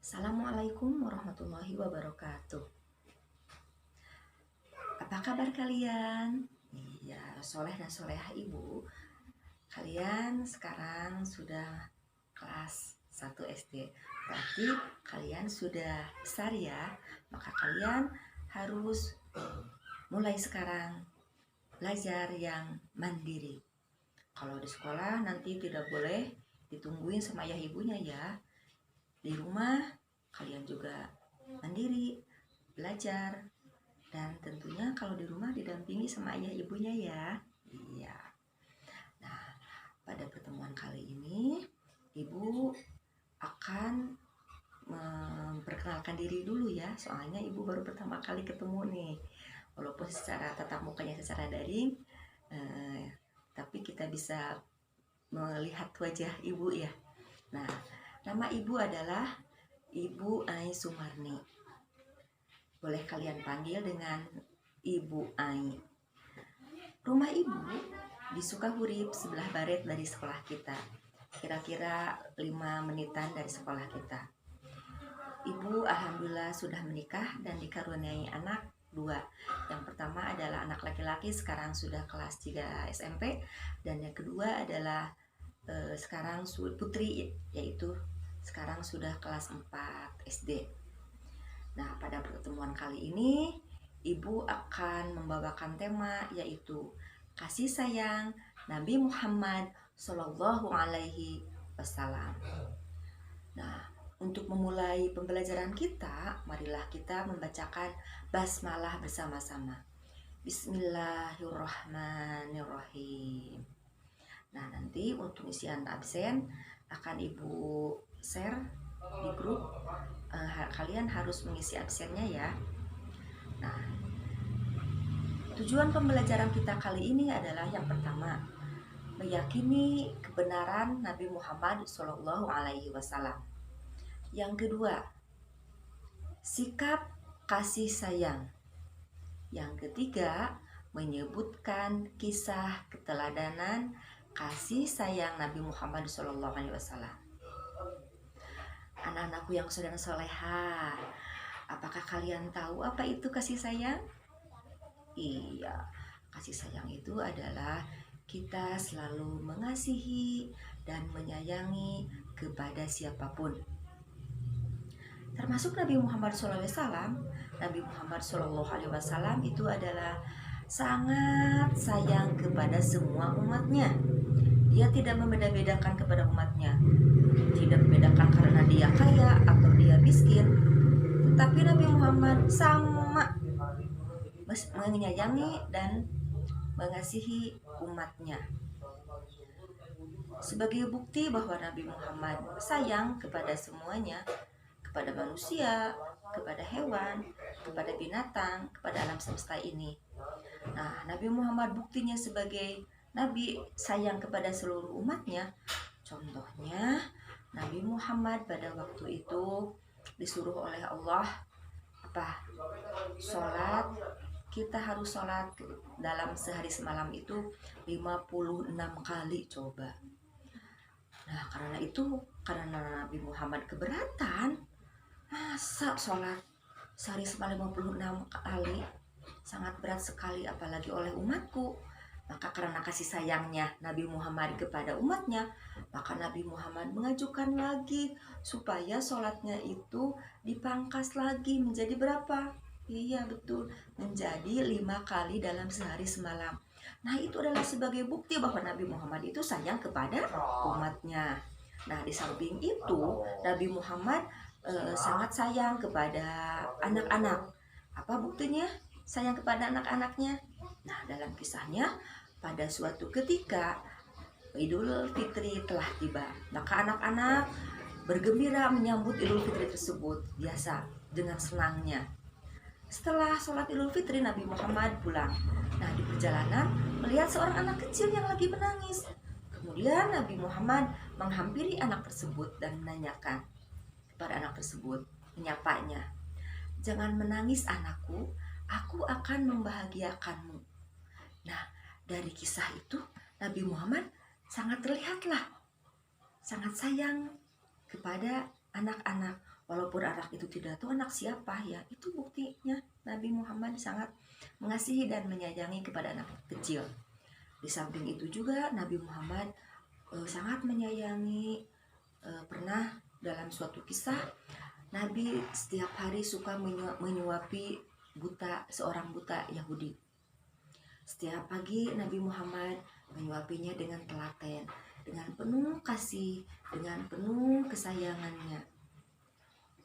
Assalamualaikum warahmatullahi wabarakatuh. Apa kabar kalian? Iya, soleh dan solehah ibu. Kalian sekarang sudah kelas 1 SD. Berarti kalian sudah besar ya. Maka kalian harus mulai sekarang belajar yang mandiri. Kalau di sekolah nanti tidak boleh ditungguin sama ayah ibunya ya. Di rumah kalian juga mandiri belajar. Dan tentunya kalau di rumah didampingi sama ayah ibunya ya. Iya. Nah, pada pertemuan kali ini ibu akan memperkenalkan diri dulu ya. Soalnya ibu baru pertama kali ketemu nih. Walaupun secara tatap mukanya secara daring, tapi kita bisa melihat wajah ibu ya. Nah, nama ibu adalah Ibu Ai Sumarni. Boleh kalian panggil dengan Ibu Ai. Rumah ibu di Sukahurip, sebelah barat dari sekolah kita. Kira-kira 5 menitan dari sekolah kita. Ibu alhamdulillah sudah menikah dan dikaruniai anak 2. Yang pertama adalah anak laki-laki, sekarang sudah kelas 3 SMP. Dan yang kedua adalah sekarang putri, yaitu sekarang sudah kelas 4 SD. Nah, pada pertemuan kali ini ibu akan membawakan tema yaitu kasih sayang Nabi Muhammad Shallallahu Alaihi Wasallam. Nah, untuk memulai pembelajaran kita, marilah kita membacakan basmalah bersama-sama. Bismillahirrahmanirrahim. Nah, nanti untuk isian absen akan ibu share di grup. Kalian harus mengisi absennya ya. Nah, tujuan pembelajaran kita kali ini adalah yang pertama, meyakini kebenaran Nabi Muhammad Shallallahu Alaihi Wasallam. Yang kedua, sikap kasih sayang. Yang ketiga, menyebutkan kisah keteladanan kasih sayang Nabi Muhammad Shallallahu Alaihi Wasallam. Anak-anakku yang sedang soleha, apakah kalian tahu apa itu kasih sayang? Iya, kasih sayang itu adalah kita selalu mengasihi dan menyayangi kepada siapapun. Termasuk Nabi Muhammad SAW. Nabi Muhammad SAW itu adalah sangat sayang kepada semua umatnya. Dia tidak membeda-bedakan kepada umatnya. Tidak membedakan karena dia kaya atau dia miskin. Tetapi Nabi Muhammad sama menyayangi dan mengasihi umatnya. Sebagai bukti bahwa Nabi Muhammad sayang kepada semuanya, kepada manusia, kepada hewan, kepada binatang, kepada alam semesta ini. Nah, Nabi Muhammad buktinya sebagai Nabi sayang kepada seluruh umatnya. Contohnya, Nabi Muhammad pada waktu itu disuruh oleh Allah sholat. Kita harus sholat dalam sehari semalam itu 56 kali coba. Nah, karena Nabi Muhammad keberatan, masa sholat sehari semalam 56 kali, sangat berat sekali apalagi oleh umatku. Maka karena kasih sayangnya Nabi Muhammad kepada umatnya, maka Nabi Muhammad mengajukan lagi supaya sholatnya itu dipangkas lagi menjadi berapa? Iya betul, menjadi 5 kali dalam sehari semalam. Nah, itu adalah sebagai bukti bahwa Nabi Muhammad itu sayang kepada umatnya. Nah, di samping itu Nabi Muhammad sangat sayang kepada anak-anak. Apa buktinya sayang kepada anak-anaknya? Nah, dalam kisahnya, pada suatu ketika Idul Fitri telah tiba, maka anak-anak bergembira menyambut Idul Fitri tersebut biasa dengan senangnya. Setelah sholat Idul Fitri, Nabi Muhammad pulang. Nah, di perjalanan melihat seorang anak kecil yang lagi menangis. Kemudian Nabi Muhammad menghampiri anak tersebut dan menanyakan kepada anak tersebut, menyapanya, "Jangan menangis anakku, aku akan membahagiakanmu." Nah, dari kisah itu Nabi Muhammad sangat terlihatlah sangat sayang kepada anak-anak, Walaupun anak itu tidak tahu anak siapa ya, itu buktinya Nabi Muhammad sangat mengasihi dan menyayangi kepada anak kecil. Di samping itu juga Nabi Muhammad sangat menyayangi, pernah dalam suatu kisah Nabi setiap hari suka menyuapi seorang buta Yahudi. Setiap pagi Nabi Muhammad menyuapinya dengan telaten, dengan penuh kasih, dengan penuh kesayangannya.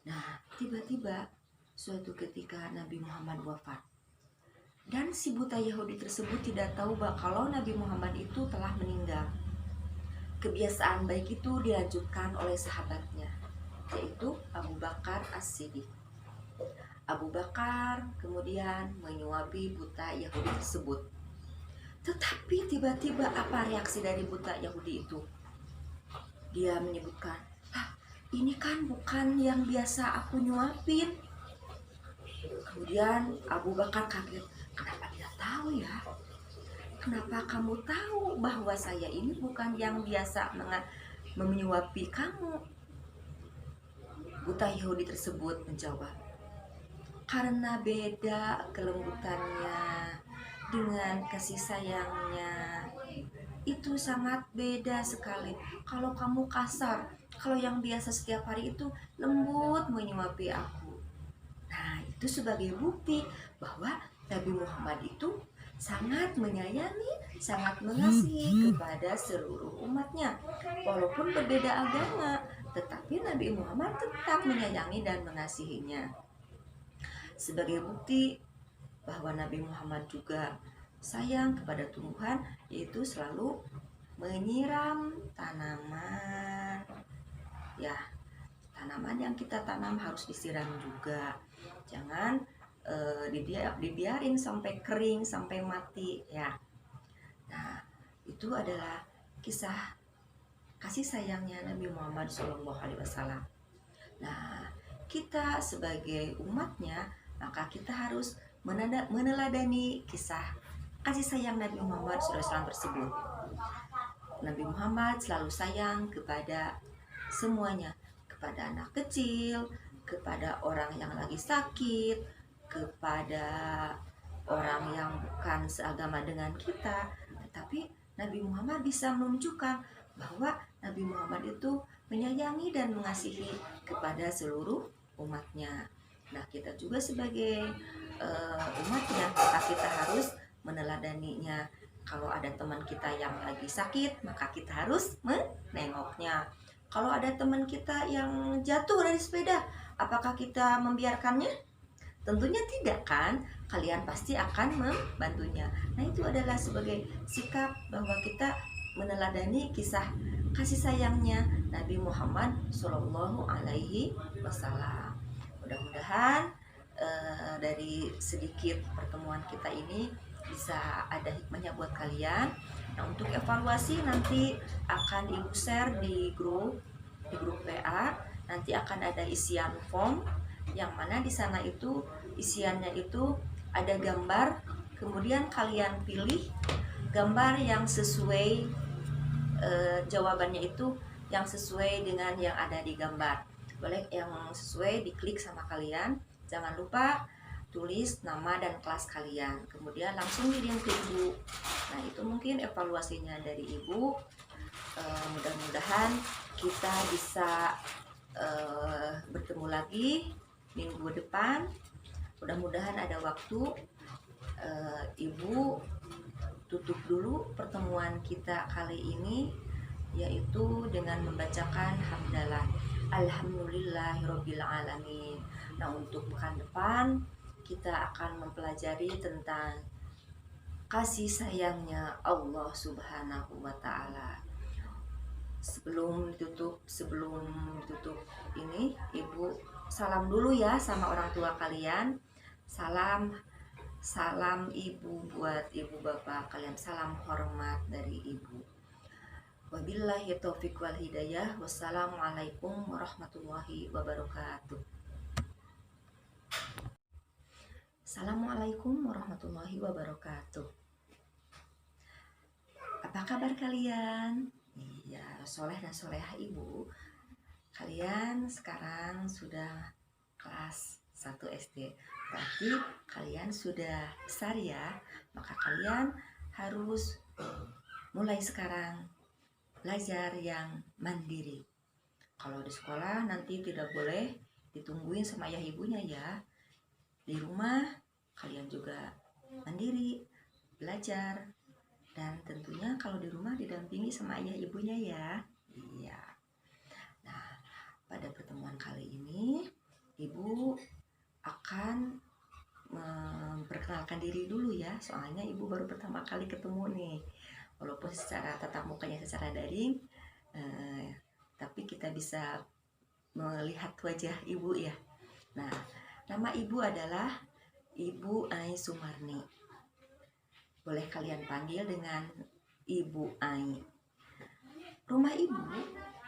Nah, tiba-tiba suatu ketika Nabi Muhammad wafat. Dan si buta Yahudi tersebut tidak tahu bahwa kalau Nabi Muhammad itu telah meninggal. Kebiasaan baik itu dilanjutkan oleh sahabatnya, yaitu Abu Bakar As-Siddiq. Abu Bakar kemudian menyuapi buta Yahudi tersebut. Tetapi tiba-tiba apa reaksi dari buta Yahudi itu? Dia menyebutkan, ini kan bukan yang biasa aku nyuapin. Kemudian Abu Bakar kaget, kenapa dia tahu ya? Kenapa kamu tahu bahwa saya ini bukan yang biasa menyuapi kamu? Buta Yahudi tersebut menjawab, karena beda kelembutannya dengan kasih sayangnya. Itu sangat beda sekali. Kalau kamu kasar, kalau yang biasa setiap hari itu lembut menyuapi aku. Nah, itu sebagai bukti bahwa Nabi Muhammad itu sangat menyayangi, sangat mengasihi kepada seluruh umatnya. Walaupun berbeda agama, tetapi Nabi Muhammad tetap menyayangi dan mengasihinya. Sebagai bukti bahwa Nabi Muhammad juga sayang kepada tumbuhan, yaitu selalu menyiram tanaman. Ya, tanaman yang kita tanam harus disiram juga. Jangan dibiarin sampai kering, sampai mati ya. Nah, itu adalah kisah kasih sayangnya Nabi Muhammad SAW. Nah, kita sebagai umatnya, maka kita harus meneladani kisah kasih sayang Nabi Muhammad SAW tersebut. Nabi Muhammad selalu sayang kepada semuanya, kepada anak kecil, kepada orang yang lagi sakit, kepada orang yang bukan seagama dengan kita. Tetapi Nabi Muhammad bisa menunjukkan bahwa Nabi Muhammad itu menyayangi dan mengasihi kepada seluruh umatnya. Nah, kita juga sebagai umatnya, maka kita harus meneladaninya. Kalau ada teman kita yang lagi sakit, maka kita harus menengoknya. Kalau ada teman kita yang jatuh dari sepeda, apakah kita membiarkannya? Tentunya tidak kan, kalian pasti akan membantunya. Nah, itu adalah sebagai sikap bahwa kita meneladani kisah kasih sayangnya Nabi Muhammad Shallallahu Alaihi Wasallam. Mudah-mudahan dari sedikit pertemuan kita ini bisa ada hikmahnya buat kalian. Nah, untuk evaluasi nanti akan Ibu share di grup PA. Nanti akan ada isian form yang mana di sana itu isiannya itu ada gambar, kemudian kalian pilih gambar yang sesuai jawabannya itu yang sesuai dengan yang ada di gambar. Boleh yang sesuai diklik sama kalian. Jangan lupa tulis nama dan kelas kalian, kemudian langsung kirim ke Ibu. Nah, itu mungkin evaluasinya dari Ibu. Mudah-mudahan kita bisa bertemu lagi minggu depan. Mudah-mudahan ada waktu. Ibu tutup dulu pertemuan kita kali ini, yaitu dengan membacakan hamdalah alhamdulillahirabbil alamin. Nah, untuk pekan depan kita akan mempelajari tentang kasih sayangnya Allah Subhanahu wa Ta'ala. Sebelum ditutup ini, Ibu salam dulu ya sama orang tua kalian. Salam Ibu buat Ibu Bapak kalian, salam hormat dari Ibu. Wabillahi taufiq wal hidayah. Wassalamualaikum warahmatullahi wabarakatuh. Assalamualaikum warahmatullahi wabarakatuh. Apa kabar kalian? Iya, soleh dan solehah Ibu. kalian sekarang sudah kelas 1 SD. Berarti kalian sudah besar ya. Maka kalian harus mulai sekarang belajar yang mandiri. Kalau di sekolah nanti tidak boleh ditungguin sama ayah ibunya ya. Di rumah kalian juga mandiri, belajar. Dan tentunya kalau di rumah didampingi sama ayah ibunya ya. Iya. Nah, pada pertemuan kali ini Ibu akan memperkenalkan diri dulu ya. Soalnya Ibu baru pertama kali ketemu nih. Walaupun secara tatap mukanya secara daring, tapi kita bisa melihat wajah Ibu ya. Nah, nama Ibu adalah Ibu Ai Sumarni. Boleh kalian panggil dengan Ibu Ai. Rumah Ibu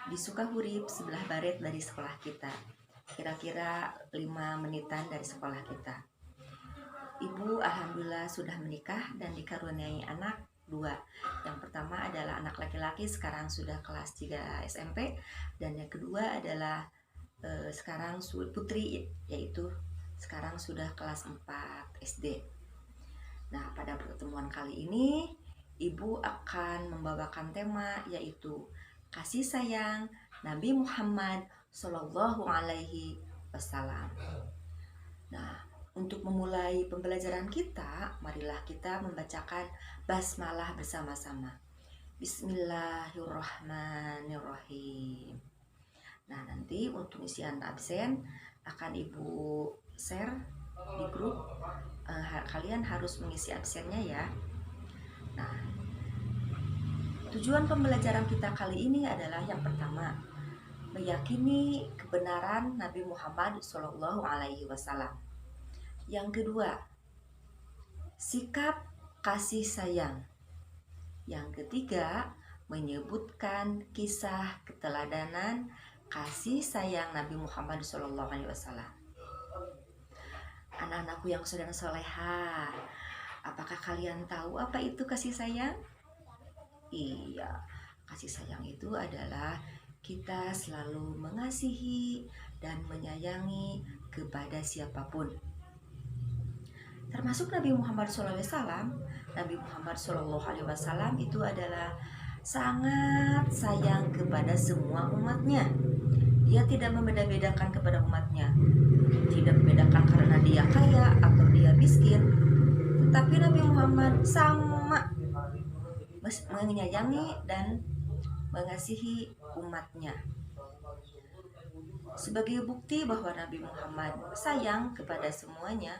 di Sukahurip, sebelah barat dari sekolah kita. Kira-kira 5 menitan dari sekolah kita. Ibu alhamdulillah sudah menikah dan dikaruniai anak 2. Yang pertama adalah anak laki-laki, sekarang sudah kelas 3 SMP. Dan yang kedua adalah sekarang putri, yaitu sekarang sudah kelas 4 SD. Nah, pada pertemuan kali ini Ibu akan membawakan tema yaitu kasih sayang Nabi Muhammad Shallallahu Alaihi Wasallam. Nah, untuk memulai pembelajaran kita, marilah kita membacakan basmalah bersama-sama. Bismillahirrahmanirrahim. Nah, nanti untuk isian absen akan Ibu share di grup. Kalian harus mengisi absennya ya. Nah, tujuan pembelajaran kita kali ini adalah yang pertama, meyakini kebenaran Nabi Muhammad Shallallahu Alaihi Wasallam. Yang kedua, sikap kasih sayang. Yang ketiga, menyebutkan kisah keteladanan kasih sayang Nabi Muhammad Shallallahu Alaihi Wasallam. Anak-anakku yang sedang soleha, apakah kalian tahu apa itu kasih sayang? Iya, kasih sayang itu adalah kita selalu mengasihi dan menyayangi kepada siapapun. Termasuk Nabi Muhammad SAW. Nabi Muhammad SAW itu adalah sangat sayang kepada semua umatnya. Dia tidak membeda-bedakan kepada umatnya. Tidak membedakan karena dia kaya atau dia miskin. Tetapi Nabi Muhammad sama menyayangi dan mengasihi umatnya. Sebagai bukti bahwa Nabi Muhammad sayang kepada semuanya,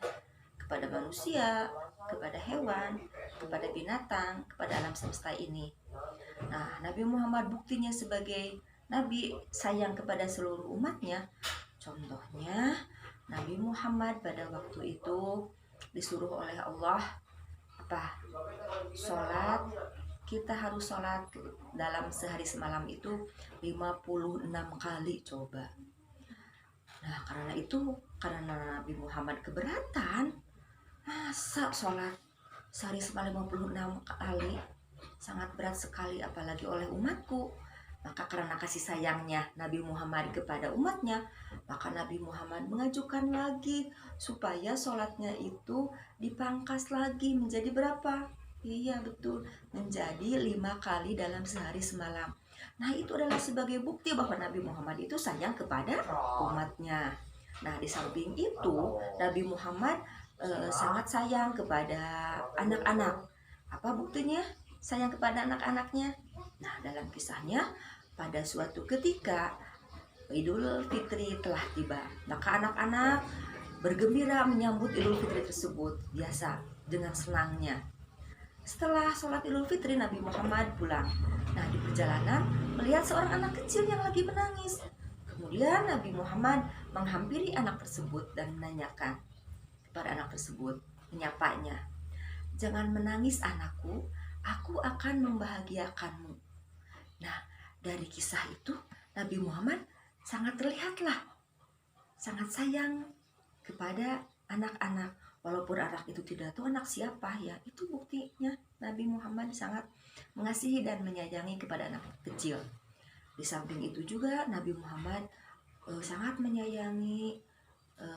kepada manusia, kepada hewan, kepada binatang, kepada alam semesta ini. Nah, Nabi Muhammad buktinya sebagai Nabi sayang kepada seluruh umatnya. Contohnya, Nabi Muhammad pada waktu itu disuruh oleh Allah sholat. Kita harus sholat dalam sehari semalam itu 56 kali coba. Nah, karena Nabi Muhammad keberatan, masa sholat sehari semalam 56 kali, sangat berat sekali apalagi oleh umatku. Maka karena kasih sayangnya Nabi Muhammad kepada umatnya, maka Nabi Muhammad mengajukan lagi supaya sholatnya itu dipangkas lagi menjadi berapa? Iya betul, menjadi 5 kali dalam sehari semalam. Nah, itu adalah sebagai bukti bahwa Nabi Muhammad itu sayang kepada umatnya. Nah, di samping itu Nabi Muhammad sangat sayang kepada anak-anak. Apa buktinya sayang kepada anak-anaknya? Nah, dalam kisahnya, pada suatu ketika Idul Fitri telah tiba, maka anak-anak bergembira menyambut Idul Fitri tersebut biasa dengan senangnya. Setelah sholat Idul Fitri, Nabi Muhammad pulang. Nah, di perjalanan melihat seorang anak kecil yang lagi menangis. Kemudian Nabi Muhammad menghampiri anak tersebut dan menanyakan kepada anak tersebut, menyapanya, "Jangan menangis anakku, aku akan membahagiakanmu." Nah, dari kisah itu Nabi Muhammad sangat terlihatlah sangat sayang kepada anak-anak. Walaupun anak itu tidak tahu anak siapa ya, itu buktinya Nabi Muhammad sangat mengasihi dan menyayangi kepada anak kecil. Di samping itu juga Nabi Muhammad sangat menyayangi.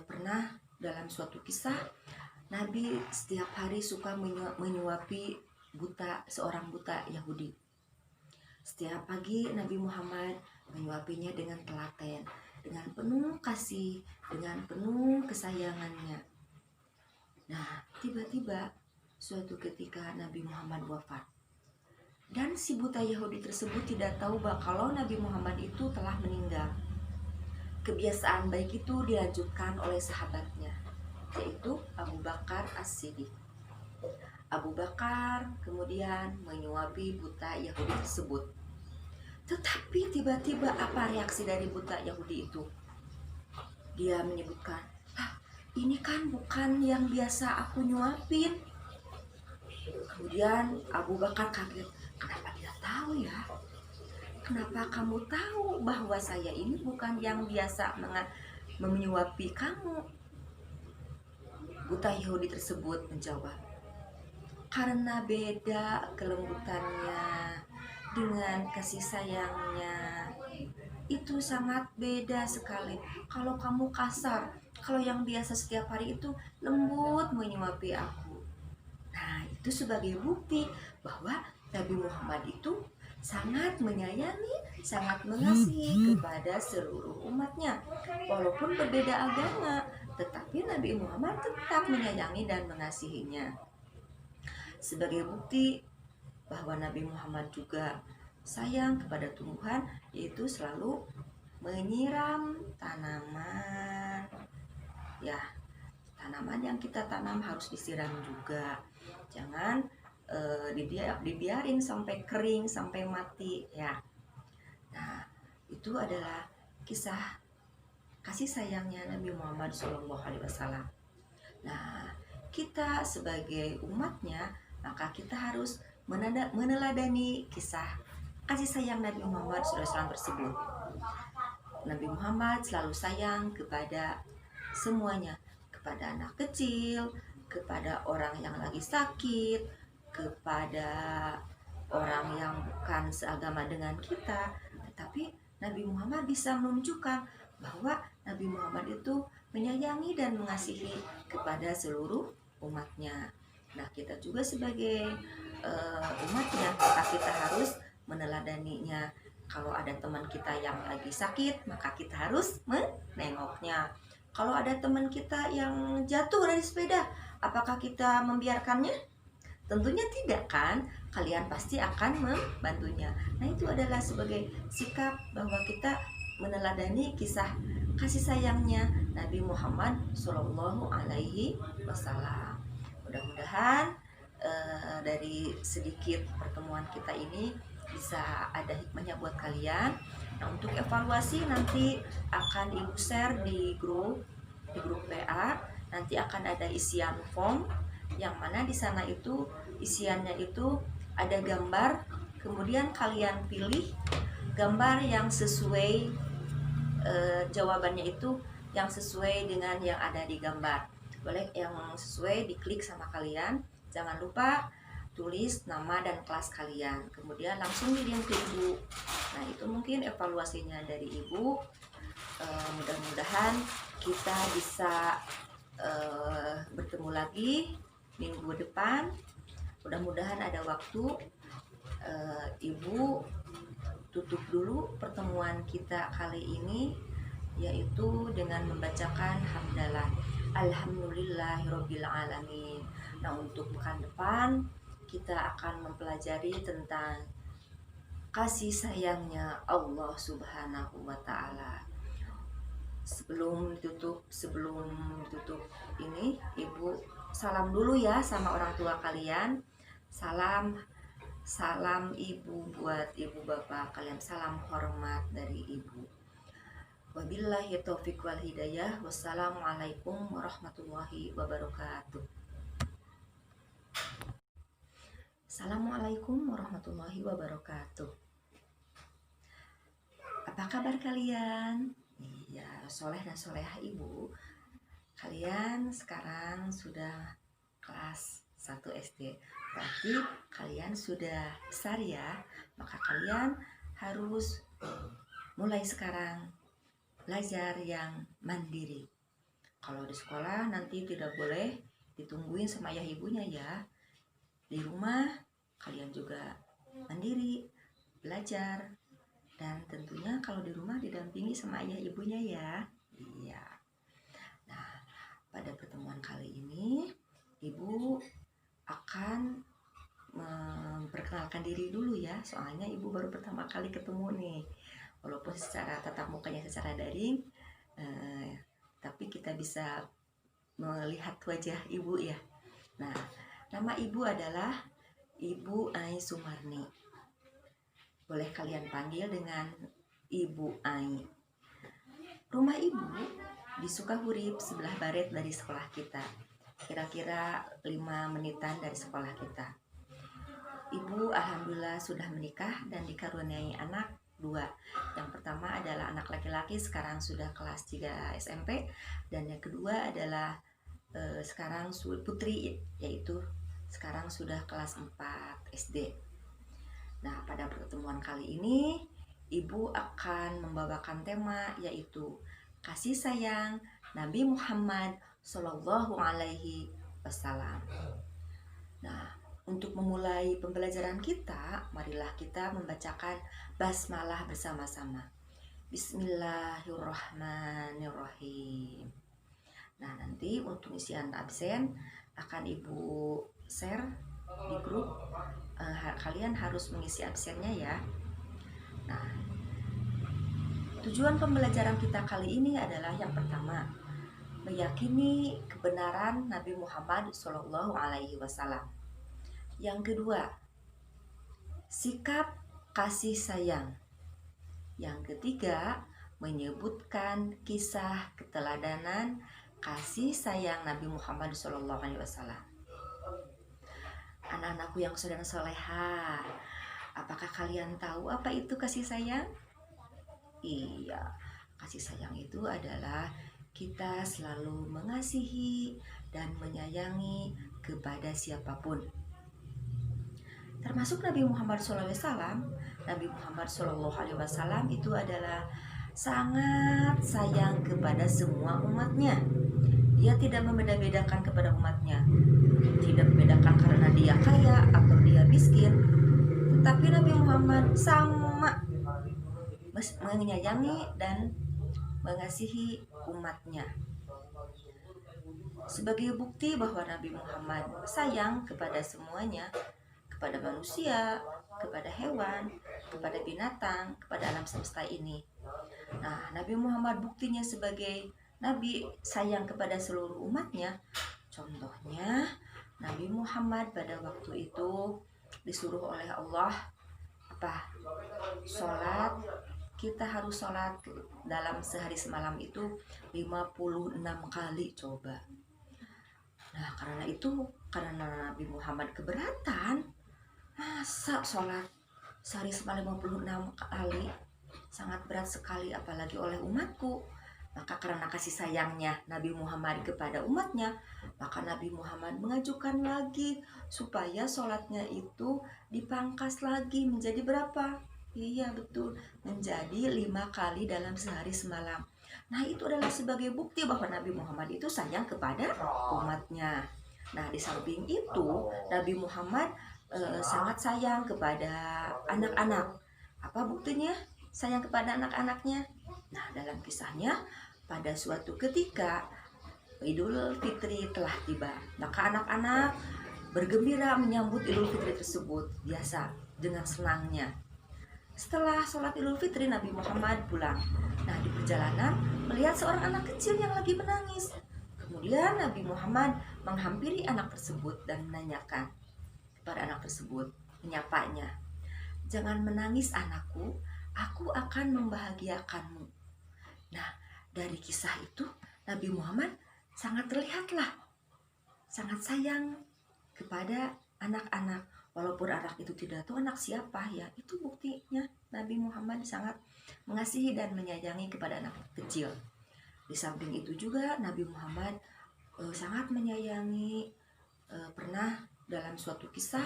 Pernah dalam suatu kisah, Nabi setiap hari suka menyuapi seorang buta Yahudi. Setiap pagi Nabi Muhammad menyuapinya dengan telaten, dengan penuh kasih, dengan penuh kesayangannya. Nah, tiba-tiba suatu ketika Nabi Muhammad wafat. Dan si buta Yahudi tersebut tidak tahu bahwa kalau Nabi Muhammad itu telah meninggal. Kebiasaan baik itu dilanjutkan oleh sahabatnya, yaitu Abu Bakar As-Siddiq. Abu Bakar kemudian menyuapi buta Yahudi tersebut. Tetapi tiba-tiba apa reaksi dari buta Yahudi itu? Dia menyebutkan, ini kan bukan yang biasa aku nyuapin. Kemudian Abu Bakar kaget, kenapa dia tahu ya? Kenapa kamu tahu bahwa saya ini bukan yang biasa menyuapi kamu? Buta Yahudi tersebut menjawab, karena beda kelembutannya dengan kasih sayangnya. Itu sangat beda sekali. Kalau kamu kasar, kalau yang biasa setiap hari itu lembut menyuapi aku. Nah, itu sebagai bukti bahwa Nabi Muhammad itu sangat menyayangi, sangat mengasihi kepada seluruh umatnya. Walaupun berbeda agama, tetapi Nabi Muhammad tetap menyayangi dan mengasihinya. Sebagai bukti bahwa Nabi Muhammad juga sayang kepada tumbuhan, yaitu selalu menyiram tanaman. Ya, tanaman yang kita tanam harus disiram juga. Jangan dibiarin sampai kering, sampai mati ya. Nah, itu adalah kisah kasih sayangnya Nabi Muhammad SAW. Nah, kita sebagai umatnya, maka kita harus meneladani kisah kasih sayang Nabi Muhammad SAW tersebut. Nabi Muhammad selalu sayang kepada semuanya, kepada anak kecil, kepada orang yang lagi sakit, kepada orang yang bukan seagama dengan kita. Tetapi Nabi Muhammad bisa menunjukkan bahwa Nabi Muhammad itu menyayangi dan mengasihi kepada seluruh umatnya. Nah, kita juga sebagai umatnya, maka kita harus meneladaninya. Kalau ada teman kita yang lagi sakit, maka kita harus menengoknya. Kalau ada teman kita yang jatuh dari sepeda, apakah kita membiarkannya? Tentunya tidak kan? Kalian pasti akan membantunya. Nah, itu adalah sebagai sikap bahwa kita meneladani kisah kasih sayangnya Nabi Muhammad Shallallahu Alaihi Wasallam. Mudah-mudahan dari sedikit pertemuan kita ini bisa ada hikmahnya buat kalian. Nah, untuk evaluasi nanti akan Ibu share di grup PA. Nanti akan ada isian form yang mana di sana itu isiannya itu ada gambar, kemudian kalian pilih gambar yang sesuai jawabannya itu yang sesuai dengan yang ada di gambar. Boleh yang sesuai diklik sama kalian. Jangan lupa tulis nama dan kelas kalian, kemudian langsung kirim ke Ibu. Nah, itu mungkin evaluasinya dari Ibu. Mudah-mudahan kita bisa bertemu lagi minggu depan. Mudah-mudahan ada waktu. Ibu tutup dulu pertemuan kita kali ini, yaitu dengan membacakan hamdalah alhamdulillahirabbil alamin. Nah, untuk pekan depan kita akan mempelajari tentang kasih sayangnya Allah Subhanahu wa Ta'ala. Sebelum ditutup ini, Ibu salam dulu ya sama orang tua kalian. Salam Ibu buat Ibu Bapak kalian, salam hormat dari Ibu. Wabillahi taufiq wal hidayah. Wassalamualaikum warahmatullahi wabarakatuh. Assalamualaikum warahmatullahi wabarakatuh. Apa kabar kalian? Iya, soleh dan solehah Ibu. Kalian sekarang sudah kelas 1 SD. Berarti kalian sudah besar ya. Maka kalian harus mulai sekarang belajar yang mandiri. Kalau di sekolah nanti tidak boleh ditungguin sama ayah ibunya ya. Di rumah kalian juga mandiri, belajar. Dan tentunya kalau di rumah didampingi sama ayah ibunya ya. Iya. Nah, pada pertemuan kali ini Ibu akan memperkenalkan diri dulu ya. Soalnya Ibu baru pertama kali ketemu nih. Walaupun secara tatap mukanya secara daring, tapi kita bisa melihat wajah Ibu ya. Nah, nama Ibu adalah Ibu Ai Sumarni. Boleh kalian panggil dengan Ibu Ai. Rumah Ibu di Sukahurip, sebelah barat dari sekolah kita. Kira-kira 5 menitan dari sekolah kita. Ibu alhamdulillah sudah menikah dan dikaruniai anak 2. Yang pertama adalah anak laki-laki, sekarang sudah kelas 3 SMP. Dan yang kedua adalah sekarang putri, yaitu sekarang sudah kelas 4 SD. Nah, pada pertemuan kali ini Ibu akan membawakan tema yaitu kasih sayang Nabi Muhammad Shallallahu Alaihi Wasallam. Nah, untuk memulai pembelajaran kita, marilah kita membacakan basmalah bersama-sama. Bismillahirrahmanirrahim. Nah, nanti untuk isian absen akan Ibu share di grup. Kalian harus mengisi absennya ya. Nah, tujuan pembelajaran kita kali ini adalah yang pertama, meyakini kebenaran Nabi Muhammad Shallallahu Alaihi Wasallam. Yang kedua, sikap kasih sayang. Yang ketiga, menyebutkan kisah keteladanan kasih sayang Nabi Muhammad Shallallahu Alaihi Wasallam. Anak-anakku yang soleha, apakah kalian tahu apa itu kasih sayang? Iya, kasih sayang itu adalah kita selalu mengasihi dan menyayangi kepada siapapun. Termasuk Nabi Muhammad SAW. Nabi Muhammad SAW itu adalah sangat sayang kepada semua umatnya. Dia tidak membeda-bedakan kepada umatnya. Tidak membedakan karena dia kaya atau dia miskin. Tetapi Nabi Muhammad sama menyayangi dan mengasihi umatnya. Sebagai bukti bahwa Nabi Muhammad sayang kepada semuanya, kepada manusia, kepada hewan, kepada binatang, kepada alam semesta ini. Nah, Nabi Muhammad buktinya sebagai Nabi sayang kepada seluruh umatnya. Contohnya, Nabi Muhammad pada waktu itu disuruh oleh Allah sholat. Kita harus sholat dalam sehari semalam itu 56 kali coba. Nah, karena Nabi Muhammad keberatan, masa sholat sehari semalam 56 kali, sangat berat sekali apalagi oleh umatku. Maka karena kasih sayangnya Nabi Muhammad kepada umatnya, maka Nabi Muhammad mengajukan lagi supaya sholatnya itu dipangkas lagi menjadi berapa? Iya betul, menjadi 5 kali dalam sehari semalam. Nah, itu adalah sebagai bukti bahwa Nabi Muhammad itu sayang kepada umatnya. Nah, di samping itu Nabi Muhammad sangat sayang kepada anak-anak. Apa buktinya sayang kepada anak-anaknya? Nah, dalam kisahnya, pada suatu ketika Idul Fitri telah tiba, maka anak-anak bergembira menyambut Idul Fitri tersebut biasa dengan senangnya. Setelah sholat Idul Fitri, Nabi Muhammad pulang. Nah, di perjalanan melihat seorang anak kecil yang lagi menangis. Kemudian Nabi Muhammad menghampiri anak tersebut dan menanyakan kepada anak tersebut, menyapanya, "Jangan menangis anakku, aku akan membahagiakanmu." Nah, dari kisah itu Nabi Muhammad sangat terlihatlah sangat sayang kepada anak-anak. Walaupun anak itu tidak tahu anak siapa ya, itu buktinya Nabi Muhammad sangat mengasihi dan menyayangi kepada anak kecil. Di samping itu juga Nabi Muhammad sangat menyayangi, pernah dalam suatu kisah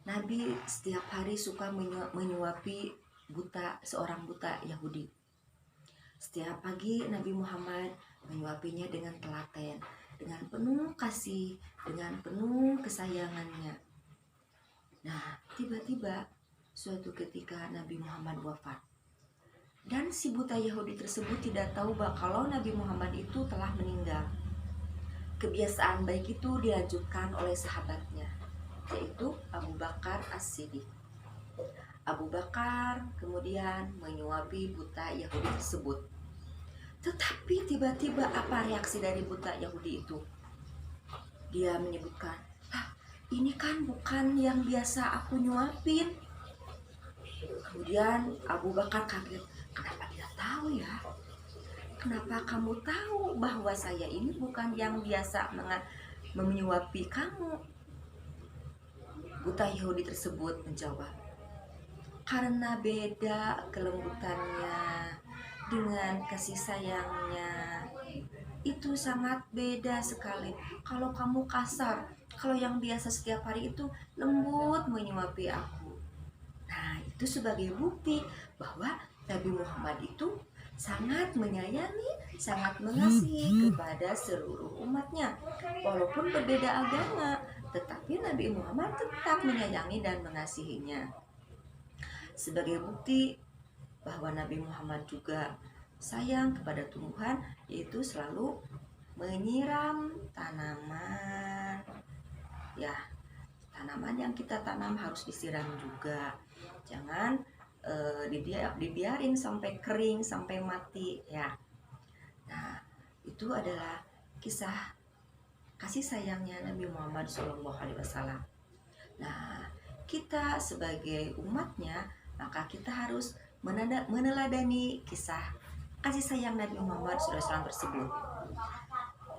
Nabi setiap hari suka menyuapi seorang buta Yahudi. Setiap pagi Nabi Muhammad menyuapinya dengan telaten, dengan penuh kasih, dengan penuh kesayangannya. Nah, tiba-tiba suatu ketika Nabi Muhammad wafat. Dan si buta Yahudi tersebut tidak tahu bahwa kalau Nabi Muhammad itu telah meninggal. Kebiasaan baik itu dilanjutkan oleh sahabatnya, yaitu Abu Bakar As-Siddiq. Abu Bakar kemudian menyuapi buta Yahudi tersebut. Tetapi tiba-tiba apa reaksi dari buta Yahudi itu? Dia menyebutkan, ini kan bukan yang biasa aku nyuapin. Kemudian Abu Bakar kaget, kenapa dia tahu ya? Kenapa kamu tahu bahwa saya ini bukan yang biasa menyuapi kamu? Buta Yahudi tersebut menjawab, karena beda kelembutannya dengan kasih sayangnya. Itu sangat beda sekali. Kalau kamu kasar, kalau yang biasa setiap hari itu lembut menyuapi aku. Nah, itu sebagai bukti bahwa Nabi Muhammad itu sangat menyayangi, sangat mengasihi kepada seluruh umatnya. Walaupun berbeda agama, tetapi Nabi Muhammad tetap menyayangi dan mengasihinya. Sebagai bukti bahwa Nabi Muhammad juga sayang kepada tumbuhan, yaitu selalu menyiram tanaman. Ya, tanaman yang kita tanam harus disiram juga. Jangan dibiarin sampai kering, sampai mati ya. Nah, itu adalah kisah kasih sayangnya Nabi Muhammad SAW. Nah, kita sebagai umatnya, maka kita harus meneladani kisah kasih sayang Nabi Muhammad SAW tersebut.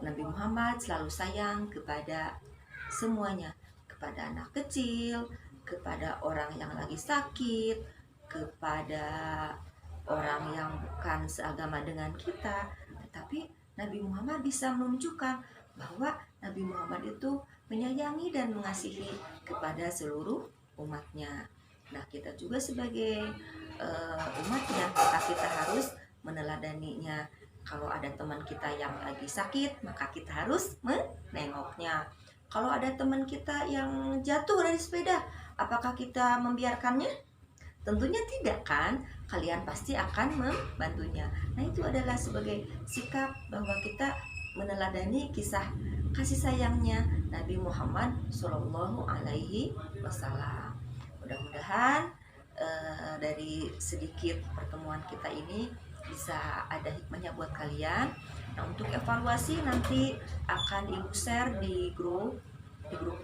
Nabi Muhammad selalu sayang kepada semuanya, kepada anak kecil, kepada orang yang lagi sakit, kepada orang yang bukan seagama dengan kita. Tetapi Nabi Muhammad bisa menunjukkan bahwa Nabi Muhammad itu menyayangi dan mengasihi kepada seluruh umatnya. Nah, kita juga sebagai umatnya, maka kita harus meneladaninya. Kalau ada teman kita yang lagi sakit, maka kita harus menengoknya. Kalau ada teman kita yang jatuh dari sepeda, apakah kita membiarkannya? Tentunya tidak kan? Kalian pasti akan membantunya. Nah, itu adalah sebagai sikap bahwa kita meneladani kisah kasih sayangnya Nabi Muhammad Shallallahu Alaihi Wasallam. Mudah-mudahan dari sedikit pertemuan kita ini bisa ada hikmahnya buat kalian. Nah, untuk evaluasi nanti akan Ibu share di grup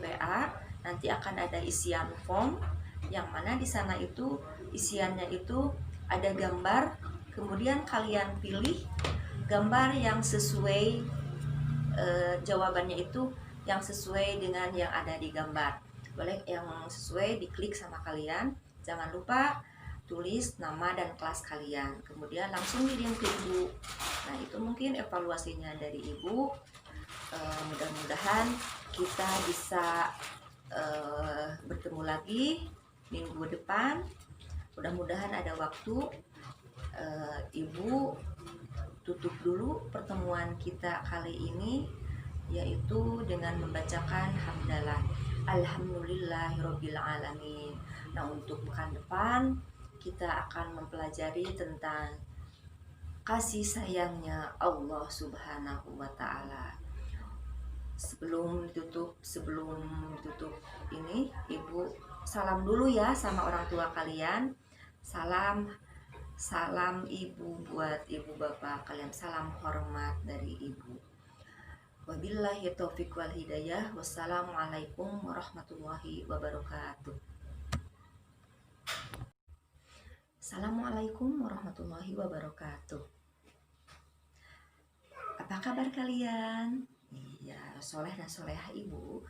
PA. Nanti akan ada isian form yang mana di sana itu isiannya itu ada gambar. Kemudian kalian pilih gambar yang sesuai jawabannya itu yang sesuai dengan yang ada di gambar. Boleh yang sesuai diklik sama kalian. Jangan lupa tulis nama dan kelas kalian, kemudian langsung kirim ke Ibu. Nah, itu mungkin evaluasinya dari Ibu. Mudah-mudahan kita bisa bertemu lagi minggu depan. Mudah-mudahan ada waktu. Ibu tutup dulu pertemuan kita kali ini, yaitu dengan membacakan hamdalah alhamdulillahirabbil alamin. Nah, untuk pekan depan kita akan mempelajari tentang kasih sayangnya Allah Subhanahu wa Ta'ala. Sebelum ditutup ini, Ibu salam dulu ya sama orang tua kalian. Salam Ibu buat Ibu Bapak kalian, salam hormat dari Ibu. Wabillahi taufiq wal hidayah. Wassalamualaikum warahmatullahi wabarakatuh. Assalamualaikum warahmatullahi wabarakatuh. Apa kabar kalian? Iya, soleh dan solehah Ibu.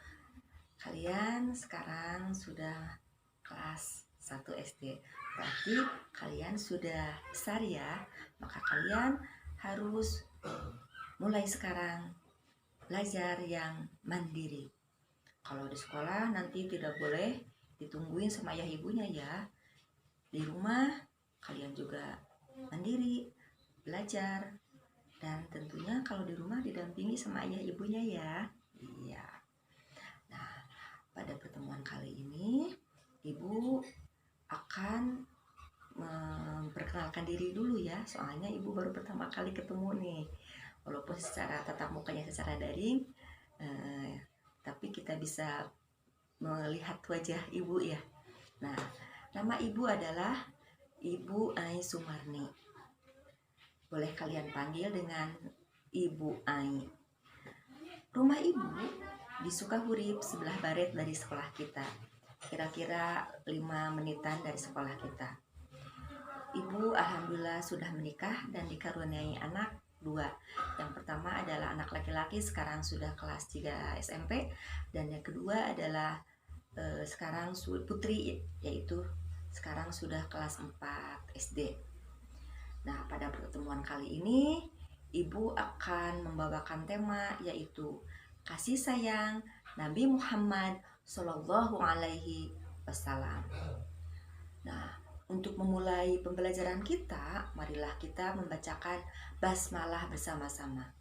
Kalian sekarang sudah kelas 1 SD. Berarti kalian sudah besar ya. Maka kalian harus mulai sekarang belajar yang mandiri. Kalau di sekolah nanti tidak boleh ditungguin sama ayah ibunya ya. Di rumah kalian juga mandiri, belajar. Dan tentunya kalau di rumah didampingi sama ayah ibunya ya. Iya. Nah, pada pertemuan kali ini ibu akan memperkenalkan diri dulu ya. Soalnya ibu baru pertama kali ketemu nih. Walaupun secara tatap mukanya secara daring, tapi kita bisa melihat wajah ibu ya. Nah, nama ibu adalah Ibu Ai Sumarni. Boleh kalian panggil dengan Ibu Ai. Rumah ibu di Sukahurip, sebelah barat dari sekolah kita. Kira-kira 5 menitan dari sekolah kita. Ibu alhamdulillah sudah menikah dan dikaruniai anak 2. Yang pertama adalah anak laki-laki, sekarang sudah kelas 3 SMP. Dan yang kedua adalah sekarang putri, yaitu sekarang sudah kelas 4 SD. Nah, pada pertemuan kali ini ibu akan membawakan tema yaitu kasih sayang Nabi Muhammad Shallallahu Alaihi Wasallam. Nah, untuk memulai pembelajaran kita, marilah kita membacakan basmalah bersama-sama.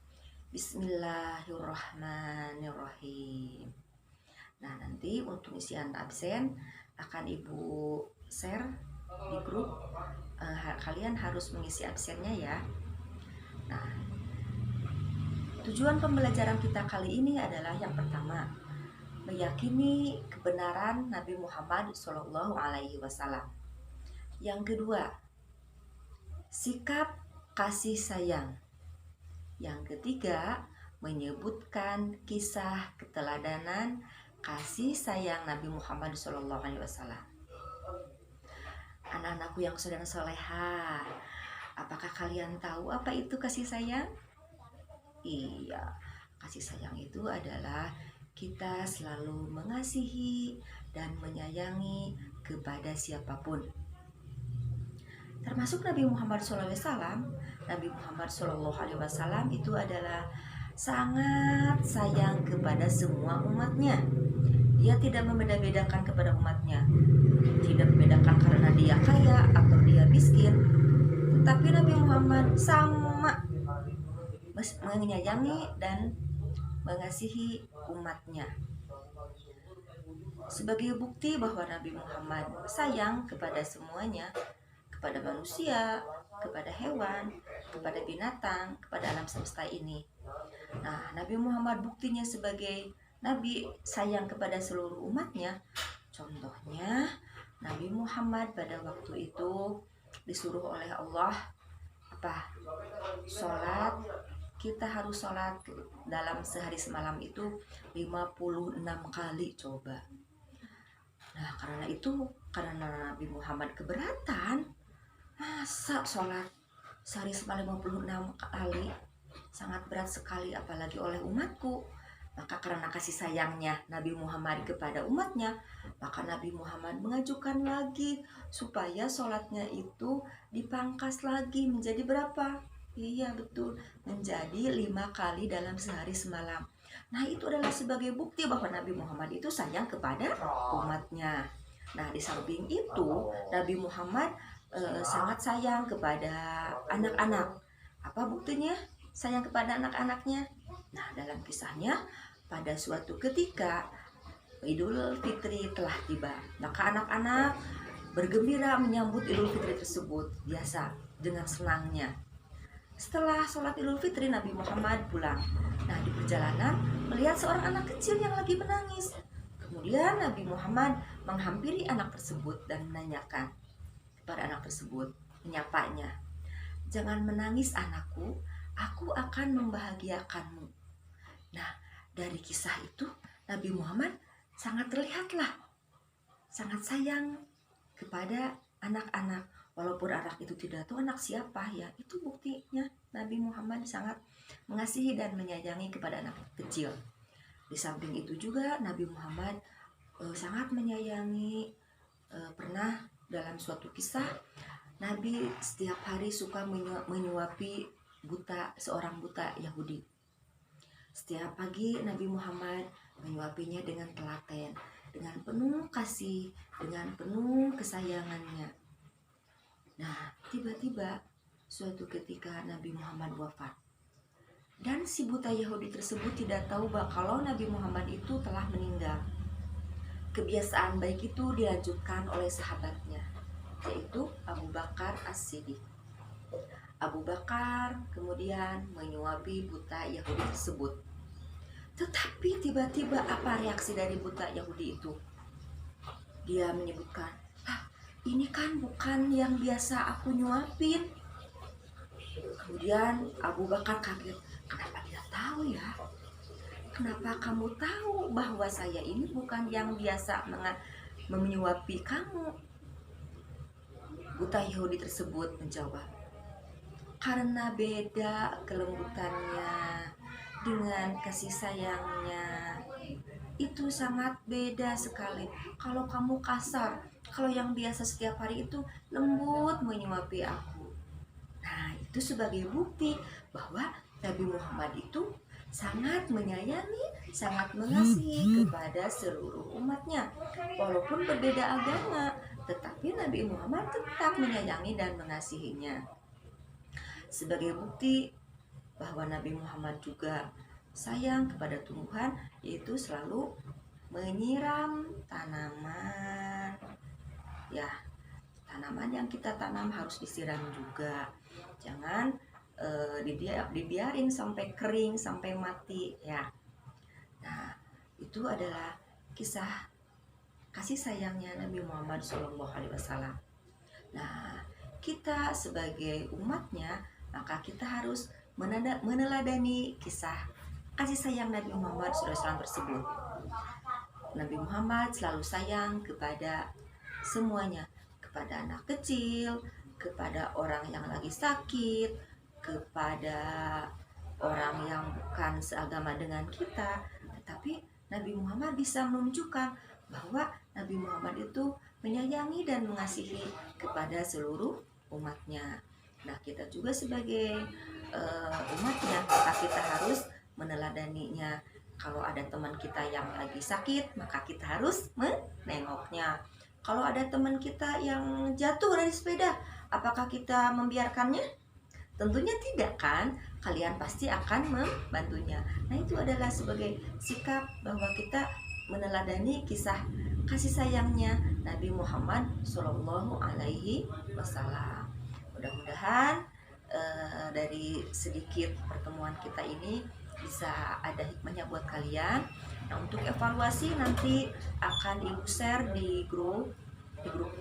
Bismillahirrahmanirrahim. Nah, nanti untuk isian absen akan ibu share di grup. Kalian harus mengisi absennya ya. Nah, tujuan pembelajaran kita kali ini adalah yang pertama, meyakini kebenaran Nabi Muhammad Shallallahu Alaihi Wasallam. Yang kedua, sikap kasih sayang. Yang ketiga, menyebutkan kisah keteladanan kasih sayang Nabi Muhammad SAW. Anak-anakku yang sedang soleha, apakah kalian tahu apa itu kasih sayang? Iya, kasih sayang itu adalah kita selalu mengasihi dan menyayangi kepada siapapun. Termasuk Nabi Muhammad SAW. Nabi Muhammad SAW itu adalah sangat sayang kepada semua umatnya. Dia tidak membeda-bedakan kepada umatnya. Tidak membedakan karena dia kaya atau dia miskin. Tetapi Nabi Muhammad sama menyayangi dan mengasihi umatnya. Sebagai bukti bahwa Nabi Muhammad sayang kepada semuanya, kepada manusia, kepada hewan, kepada binatang, kepada alam semesta ini. Nah, Nabi Muhammad buktinya sebagai Nabi sayang kepada seluruh umatnya. Contohnya, Nabi Muhammad pada waktu itu disuruh oleh Allah sholat. Kita harus sholat dalam sehari semalam itu 56 kali coba. Nah, karena Nabi Muhammad keberatan, masa sholat sehari semalam 56 kali, sangat berat sekali apalagi oleh umatku. Maka karena kasih sayangnya Nabi Muhammad kepada umatnya, maka Nabi Muhammad mengajukan lagi supaya sholatnya itu dipangkas lagi menjadi berapa? Iya betul, menjadi 5 kali dalam sehari semalam. Nah, itu adalah sebagai bukti bahwa Nabi Muhammad itu sayang kepada umatnya. Nah, di samping itu Nabi Muhammad sangat sayang kepada anak-anak. Apa buktinya sayang kepada anak-anaknya? Nah, dalam kisahnya, pada suatu ketika Idul Fitri telah tiba, maka anak-anak bergembira menyambut Idul Fitri tersebut biasa dengan senangnya. Setelah sholat Idul Fitri, Nabi Muhammad pulang. Nah, di perjalanan melihat seorang anak kecil yang lagi menangis. Kemudian Nabi Muhammad menghampiri anak tersebut dan menanyakan kepada anak tersebut, menyapanya, "Jangan menangis anakku, aku akan membahagiakanmu." Nah, dari kisah itu Nabi Muhammad sangat terlihatlah sangat sayang kepada anak-anak. Walaupun anak itu tidak tahu anak siapa ya, itu buktinya Nabi Muhammad sangat mengasihi dan menyayangi kepada anak kecil. Di samping itu juga Nabi Muhammad sangat menyayangi, pernah dalam suatu kisah Nabi setiap hari suka menyuapi seorang buta Yahudi. Setiap pagi Nabi Muhammad menyuapinya dengan telaten, dengan penuh kasih, dengan penuh kesayangannya. Nah, tiba-tiba suatu ketika Nabi Muhammad wafat. Dan si buta Yahudi tersebut tidak tahu bahwa kalau Nabi Muhammad itu telah meninggal. Kebiasaan baik itu dilanjutkan oleh sahabatnya, yaitu Abu Bakar As-Siddiq. Abu Bakar kemudian menyuapi buta Yahudi tersebut. Tetapi tiba-tiba apa reaksi dari buta Yahudi itu? Dia menyebutkan, ini kan bukan yang biasa aku nyuapin. Kemudian Abu Bakar kaget, kenapa dia tahu ya? Kenapa kamu tahu bahwa saya ini bukan yang biasa menyuapi kamu? Buta Yahudi tersebut menjawab, karena beda kelembutannya dengan kasih sayangnya. Itu sangat beda sekali. Kalau kamu kasar, kalau yang biasa setiap hari itu lembut menyuapi aku. Nah, itu sebagai bukti bahwa Nabi Muhammad itu sangat menyayangi, sangat mengasihi kepada seluruh umatnya. Walaupun berbeda agama, tetapi Nabi Muhammad tetap menyayangi dan mengasihinya. Sebagai bukti bahwa Nabi Muhammad juga sayang kepada tumbuhan, yaitu selalu menyiram tanaman. Ya, tanaman yang kita tanam harus disiram juga. Jangan dibiarin sampai kering, sampai mati ya. Nah, itu adalah kisah kasih sayangnya Nabi Muhammad SAW. Nah, kita sebagai umatnya, maka kita harus meneladani kisah kasih sayang Nabi Muhammad SAW tersebut. Nabi Muhammad selalu sayang kepada semuanya, kepada anak kecil, kepada orang yang lagi sakit, kepada orang yang bukan seagama dengan kita. Tetapi Nabi Muhammad bisa menunjukkan bahwa Nabi Muhammad itu menyayangi dan mengasihi kepada seluruh umatnya. Nah, kita juga sebagai umatnya, maka kita harus meneladaninya. Kalau ada teman kita yang lagi sakit, maka kita harus menengoknya. Kalau ada teman kita yang jatuh dari sepeda, apakah kita membiarkannya? Tentunya tidak kan? Kalian pasti akan membantunya. Nah, itu adalah sebagai sikap bahwa kita meneladani kisah kasih sayangnya Nabi Muhammad Shallallahu Alaihi Wasallam. Mudah-mudahan dari sedikit pertemuan kita ini bisa ada hikmahnya buat kalian. Nah, untuk evaluasi nanti akan ibu share di grup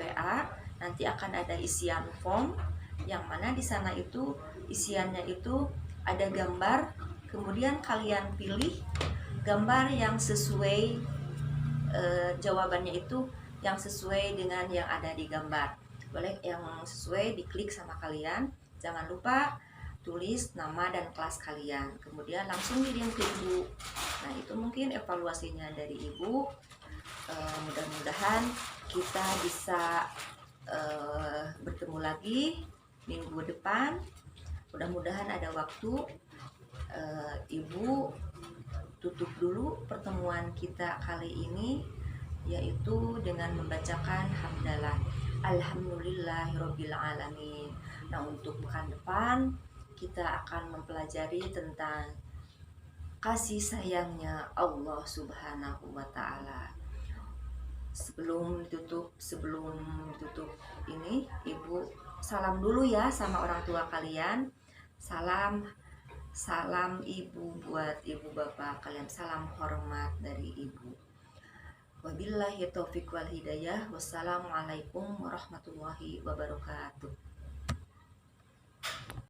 WA. Nanti akan ada isian form yang mana di sana itu isiannya itu ada gambar. Kemudian kalian pilih gambar yang sesuai jawabannya itu yang sesuai dengan yang ada di gambar. Boleh yang sesuai diklik sama kalian. Jangan lupa tulis nama dan kelas kalian, kemudian langsung kirim ke ibu. Nah, itu mungkin evaluasinya dari ibu. Mudah-mudahan kita bisa bertemu lagi minggu depan. Mudah-mudahan ada waktu. Ibu tutup dulu pertemuan kita kali ini, yaitu dengan membacakan hamdalah alhamdulillahirabbil alamin. Nah, untuk pekan depan kita akan mempelajari tentang kasih sayangnya Allah Subhanahu wa Ta'ala. Sebelum ditutup ini, ibu salam dulu ya sama orang tua kalian. Salam ibu buat ibu bapak kalian, salam hormat dari ibu. Wabillahi taufiq wal hidayah. Wassalamualaikum warahmatullahi wabarakatuh.